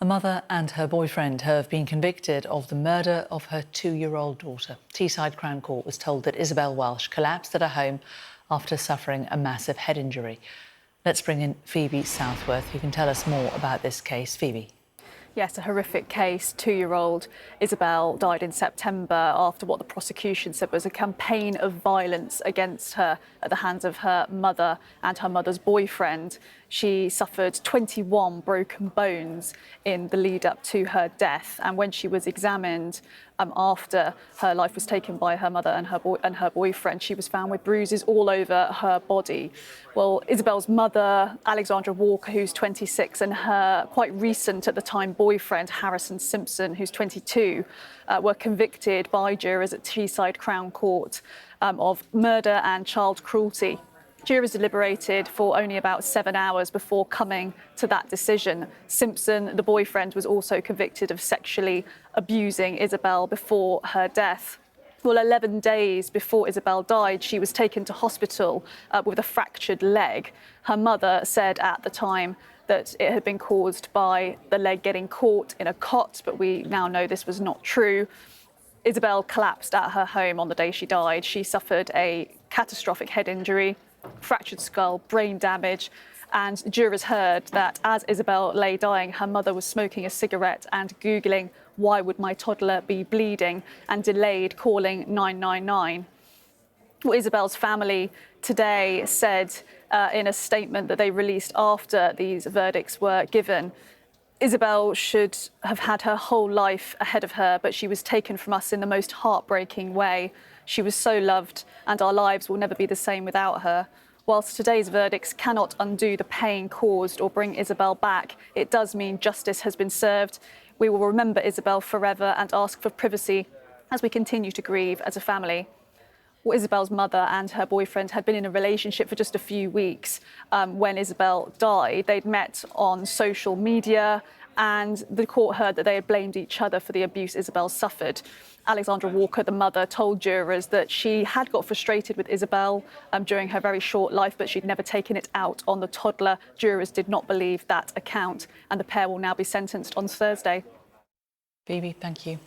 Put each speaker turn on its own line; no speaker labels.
A mother and her boyfriend have been convicted of the murder of her 2-year-old daughter. Teesside Crown Court was told that Isabelle Welsh collapsed at her home after suffering a massive head injury. Let's bring in Phoebe Southworth, who can tell us more about this case. Phoebe.
Yes, a horrific case. 2-year-old Isabelle died in September after what the prosecution said was a campaign of violence against her at the hands of her mother and her mother's boyfriend. She suffered 21 broken bones in the lead up to her death, and when she was examined after her life was taken by her mother and her boyfriend, she was found with bruises all over her body. Well, Isabelle's mother, Alexandra Walker, who's 26, and her quite recent at the time boyfriend, Harrison Simpson, who's 22, were convicted by jurors at Teesside Crown Court of murder and child cruelty. Jurors deliberated for only about 7 hours before coming to that decision. Simpson, the boyfriend, was also convicted of sexually abusing Isabelle before her death. Well, 11 days before Isabelle died, she was taken to hospital with a fractured leg. Her mother said at the time that it had been caused by the leg getting caught in a cot, but we now know this was not true. Isabelle collapsed at her home on the day she died. She suffered a catastrophic head injury, fractured skull, brain damage, and jurors heard that as Isabelle lay dying, her mother was smoking a cigarette and Googling, "Why would my toddler be bleeding?" and delayed calling 999. Well, Isabelle's family today said in a statement that they released after these verdicts were given, Isabelle should have had her whole life ahead of her, but she was taken from us in the most heartbreaking way. She was so loved, and our lives will never be the same without her. Whilst today's verdicts cannot undo the pain caused or bring Isabelle back, it does mean justice has been served. We will remember Isabelle forever and ask for privacy as we continue to grieve as a family. Well, Isabelle's mother and her boyfriend had been in a relationship for just a few weeks when Isabelle died. They'd met on social media, and the court heard that they had blamed each other for the abuse Isabelle suffered. Alexandra Walker, the mother, told jurors that she had got frustrated with Isabelle during her very short life, but she'd never taken it out on the toddler. Jurors did not believe that account, and the pair will now be sentenced on Thursday.
Phoebe, thank you.